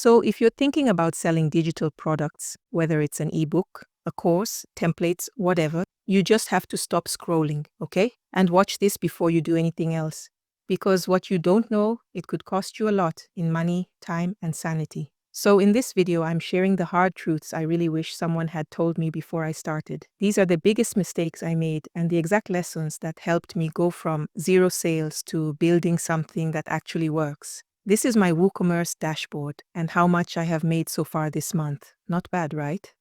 So, if you're thinking about selling digital products, whether it's an ebook, a course, templates, whatever, you just have to stop scrolling, okay? And watch this before you do anything else. Because what you don't know, it could cost you a lot in money, time, and sanity. So, in this video, I'm sharing the hard truths I really wish someone had told me before I started. These are the biggest mistakes I made and the exact lessons that helped me go from zero sales to building something that actually works. This is my WooCommerce dashboard and how much I have made so far this month. Not bad, right?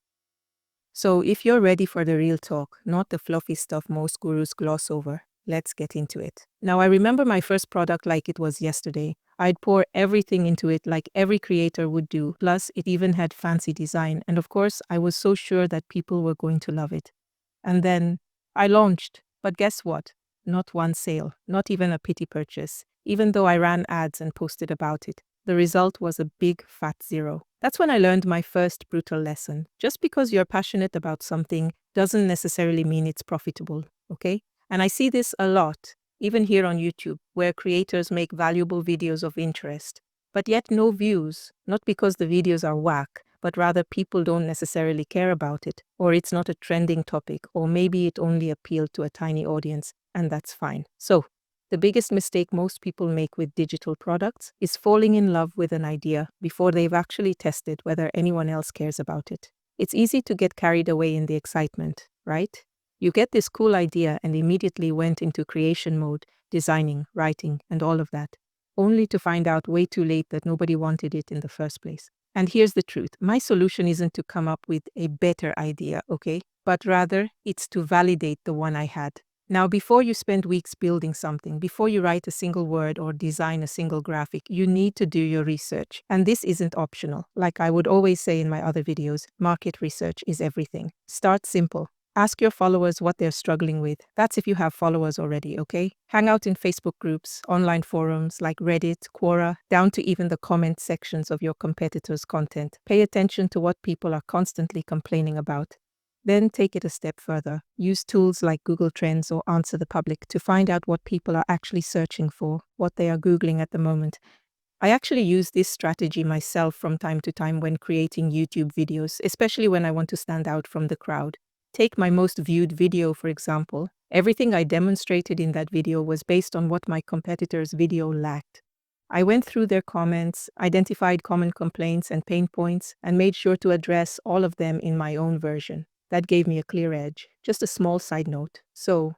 So if you're ready for the real talk, not the fluffy stuff most gurus gloss over, let's get into it. Now, I remember my first product like it was yesterday. I'd pour everything into it like every creator would do. Plus, it even had fancy design. And of course, I was so sure that people were going to love it. And then I launched. But guess what? Not one sale, not even a pity purchase, even though I ran ads and posted about it. The result was a big fat zero. That's when I learned my first brutal lesson. Just because you're passionate about something doesn't necessarily mean it's profitable, okay? And I see this a lot, even here on YouTube, where creators make valuable videos of interest, but yet no views, not because the videos are whack, but rather people don't necessarily care about it, or it's not a trending topic, or maybe it only appealed to a tiny audience, and that's fine. So, the biggest mistake most people make with digital products is falling in love with an idea before they've actually tested whether anyone else cares about it. It's easy to get carried away in the excitement, right? You get this cool idea and immediately went into creation mode, designing, writing, and all of that, only to find out way too late that nobody wanted it in the first place. And here's the truth. My solution isn't to come up with a better idea, okay? But rather, it's to validate the one I had. Now, before you spend weeks building something, before you write a single word or design a single graphic, you need to do your research. And this isn't optional. Like I would always say in my other videos, market research is everything. Start simple. Ask your followers what they're struggling with. That's if you have followers already, okay? Hang out in Facebook groups, online forums like Reddit, Quora, down to even the comment sections of your competitors' content. Pay attention to what people are constantly complaining about. Then take it a step further. Use tools like Google Trends or Answer the Public to find out what people are actually searching for, what they are Googling at the moment. I actually use this strategy myself from time to time when creating YouTube videos, especially when I want to stand out from the crowd. Take my most viewed video, for example. Everything I demonstrated in that video was based on what my competitors' video lacked. I went through their comments, identified common complaints and pain points, and made sure to address all of them in my own version. That gave me a clear edge. Just a small side note. So,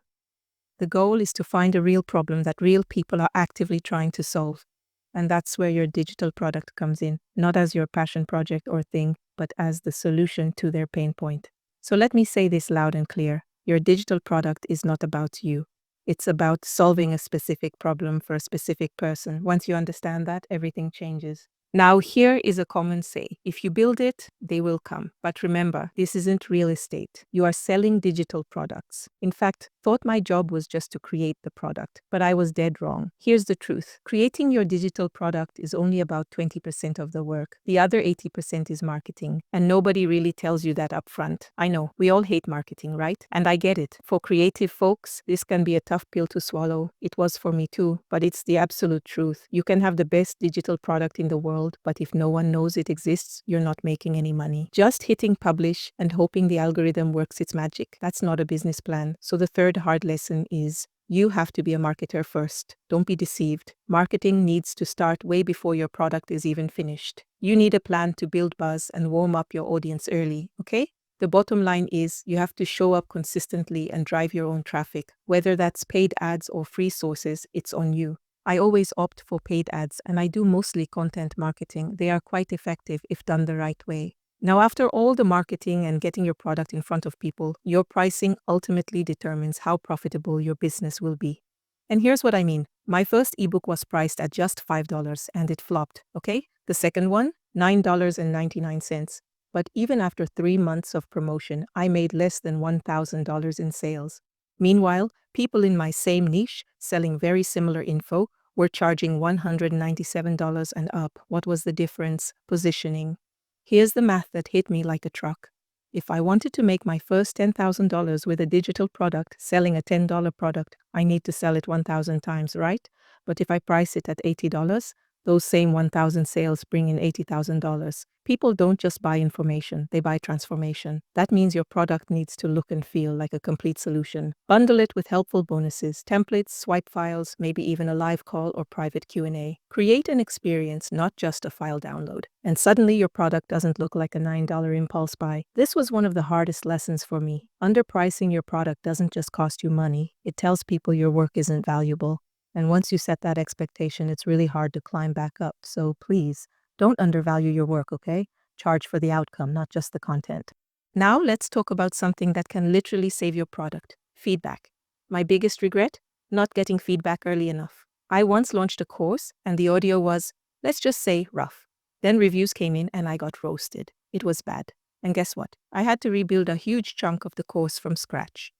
the goal is to find a real problem that real people are actively trying to solve. And that's where your digital product comes in, not as your passion project or thing, but as the solution to their pain point. So let me say this loud and clear. Your digital product is not about you. It's about solving a specific problem for a specific person. Once you understand that, everything changes. Now, here is a common say. If you build it, they will come. But remember, this isn't real estate. You are selling digital products. In fact, thought my job was just to create the product, but I was dead wrong. Here's the truth. Creating your digital product is only about 20% of the work. The other 80% is marketing, and nobody really tells you that upfront. I know, we all hate marketing, right? And I get it. For creative folks, this can be a tough pill to swallow. It was for me too, but it's the absolute truth. You can have the best digital product in the world, but if no one knows it exists, you're not making any money. Just hitting publish and hoping the algorithm works its magic, that's not a business plan. So the third hard lesson is you have to be a marketer first. Don't be deceived. Marketing needs to start way before your product is even finished. You need a plan to build buzz and warm up your audience early, okay? The bottom line is you have to show up consistently and drive your own traffic. Whether that's paid ads or free sources, it's on you. I always opt for paid ads, and I do mostly content marketing. They are quite effective if done the right way. Now, after all the marketing and getting your product in front of people, your pricing ultimately determines how profitable your business will be. And here's what I mean. My first ebook was priced at just $5 and it flopped, okay? The second one, $9.99. But even after 3 months of promotion, I made less than $1,000 in sales. Meanwhile, people in my same niche, selling very similar info, were charging $197 and up. What was the difference? Positioning. Here's the math that hit me like a truck. If I wanted to make my first $10,000 with a digital product, selling a $10 product, I need to sell it 1,000 times, right? But if I price it at $80, Those same 1,000 sales bring in $80,000. People don't just buy information, they buy transformation. That means your product needs to look and feel like a complete solution. Bundle it with helpful bonuses, templates, swipe files, maybe even a live call or private Q&A. Create an experience, not just a file download. And suddenly your product doesn't look like a $9 impulse buy. This was one of the hardest lessons for me. Underpricing your product doesn't just cost you money, it tells people your work isn't valuable. And once you set that expectation, it's really hard to climb back up. So please, don't undervalue your work, okay? Charge for the outcome, not just the content. Now let's talk about something that can literally save your product: feedback. My biggest regret? Not getting feedback early enough. I once launched a course and the audio was, let's just say, rough. Then reviews came in and I got roasted. It was bad. And guess what? I had to rebuild a huge chunk of the course from scratch.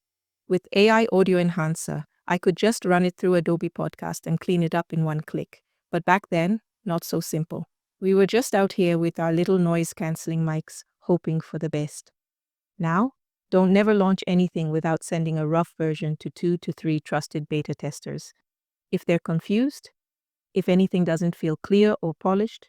With AI Audio Enhancer, I could just run it through Adobe Podcast and clean it up in one click. But back then, not so simple. We were just out here with our little noise-canceling mics, hoping for the best. Now, don't never launch anything without sending a rough version to 2 to 3 trusted beta testers. If they're confused, if anything doesn't feel clear or polished,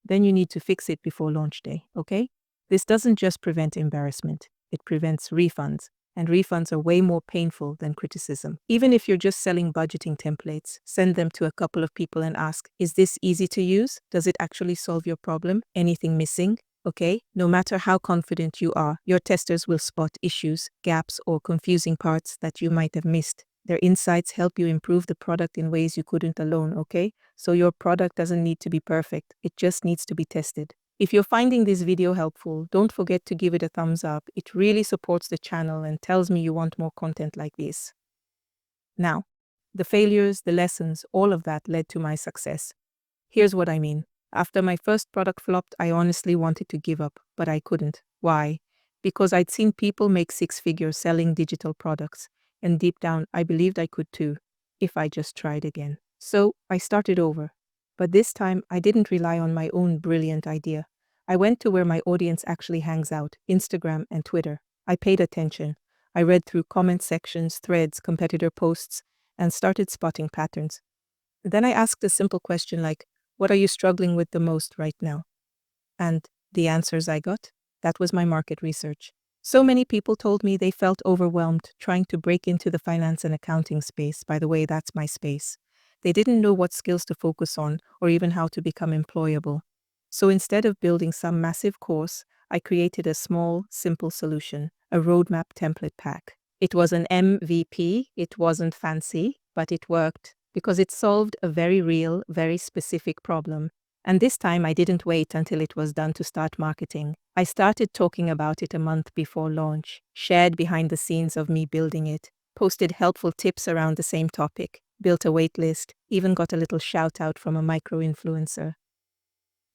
then you need to fix it before launch day, okay? This doesn't just prevent embarrassment, it prevents refunds. And refunds are way more painful than criticism. Even if you're just selling budgeting templates, send them to a couple of people and ask, is this easy to use? Does it actually solve your problem? Anything missing? Okay? No matter how confident you are, your testers will spot issues, gaps, or confusing parts that you might have missed. Their insights help you improve the product in ways you couldn't alone, okay? So your product doesn't need to be perfect. It just needs to be tested. If you're finding this video helpful, don't forget to give it a thumbs up. It really supports the channel and tells me you want more content like this. Now, the failures, the lessons, all of that led to my success. Here's what I mean. After my first product flopped, I honestly wanted to give up, but I couldn't. Why? Because I'd seen people make 6 figures selling digital products, and deep down, I believed I could too, if I just tried again. So I started over. But this time, I didn't rely on my own brilliant idea. I went to where my audience actually hangs out, Instagram and Twitter. I paid attention. I read through comment sections, threads, competitor posts, and started spotting patterns. Then I asked a simple question like, what are you struggling with the most right now? And the answers I got? That was my market research. So many people told me they felt overwhelmed trying to break into the finance and accounting space. By the way, that's my space. They didn't know what skills to focus on or even how to become employable. So instead of building some massive course, I created a small, simple solution, a roadmap template pack. It was an MVP, it wasn't fancy, but it worked because it solved a very real, very specific problem. And this time I didn't wait until it was done to start marketing. I started talking about it a month before launch, shared behind the scenes of me building it, posted helpful tips around the same topic, built a wait list, even got a little shout out from a micro-influencer.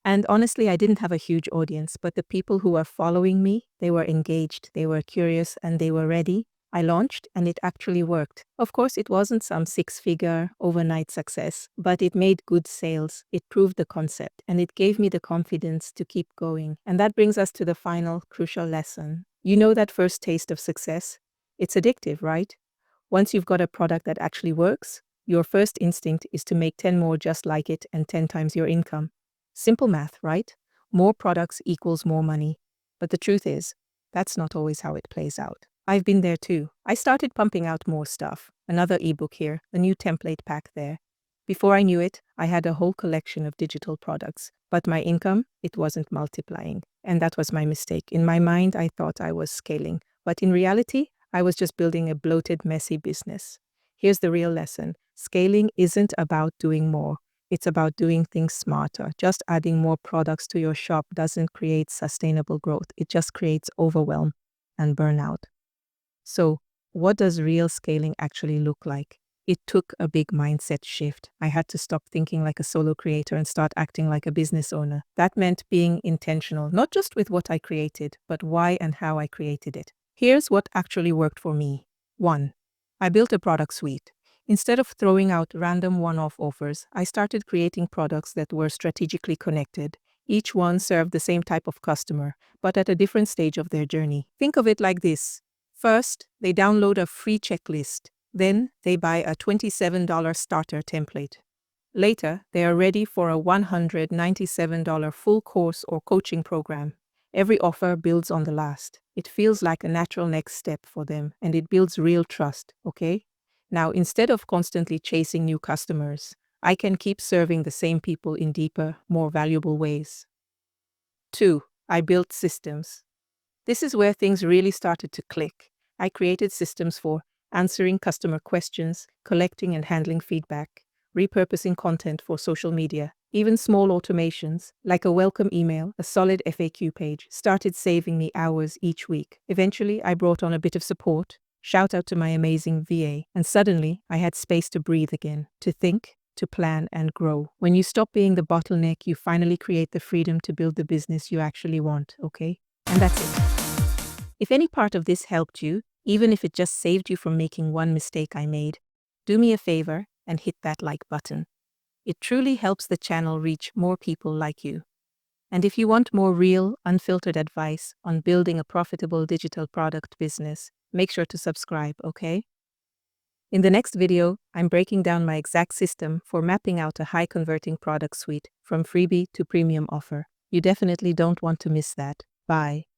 And honestly, I didn't have a huge audience, but the people who were following me, they were engaged, they were curious, and they were ready. I launched and it actually worked. Of course, it wasn't some 6-figure overnight success, but it made good sales. It proved the concept and it gave me the confidence to keep going. And that brings us to the final crucial lesson. You know that first taste of success? It's addictive, right? Once you've got a product that actually works, your first instinct is to make 10 more just like it and 10 times your income. Simple math, right? More products equals more money. But the truth is, that's not always how it plays out. I've been there too. I started pumping out more stuff. Another ebook here, a new template pack there. Before I knew it, I had a whole collection of digital products. But my income, it wasn't multiplying. And that was my mistake. In my mind, I thought I was scaling. But in reality, I was just building a bloated, messy business. Here's the real lesson. Scaling isn't about doing more. It's about doing things smarter. Just adding more products to your shop doesn't create sustainable growth. It just creates overwhelm and burnout. So, what does real scaling actually look like? It took a big mindset shift. I had to stop thinking like a solo creator and start acting like a business owner. That meant being intentional, not just with what I created, but why and how I created it. Here's what actually worked for me. 1. I built a product suite. Instead of throwing out random one-off offers, I started creating products that were strategically connected. Each one served the same type of customer, but at a different stage of their journey. Think of it like this. First, they download a free checklist. Then, they buy a $27 starter template. Later, they are ready for a $197 full course or coaching program. Every offer builds on the last. It feels like a natural next step for them, and it builds real trust, okay? Now, instead of constantly chasing new customers, I can keep serving the same people in deeper, more valuable ways. 2. I built systems. This is where things really started to click. I created systems for answering customer questions, collecting and handling feedback, repurposing content for social media. Even small automations, like a welcome email, a solid FAQ page, started saving me hours each week. Eventually, I brought on a bit of support. Shout out to my amazing VA. And suddenly, I had space to breathe again, to think, to plan and grow. When you stop being the bottleneck, you finally create the freedom to build the business you actually want, okay? And that's it. If any part of this helped you, even if it just saved you from making one mistake I made, do me a favor and hit that like button. It truly helps the channel reach more people like you. And if you want more real, unfiltered advice on building a profitable digital product business, make sure to subscribe, okay? In the next video, I'm breaking down my exact system for mapping out a high-converting product suite from freebie to premium offer. You definitely don't want to miss that. Bye.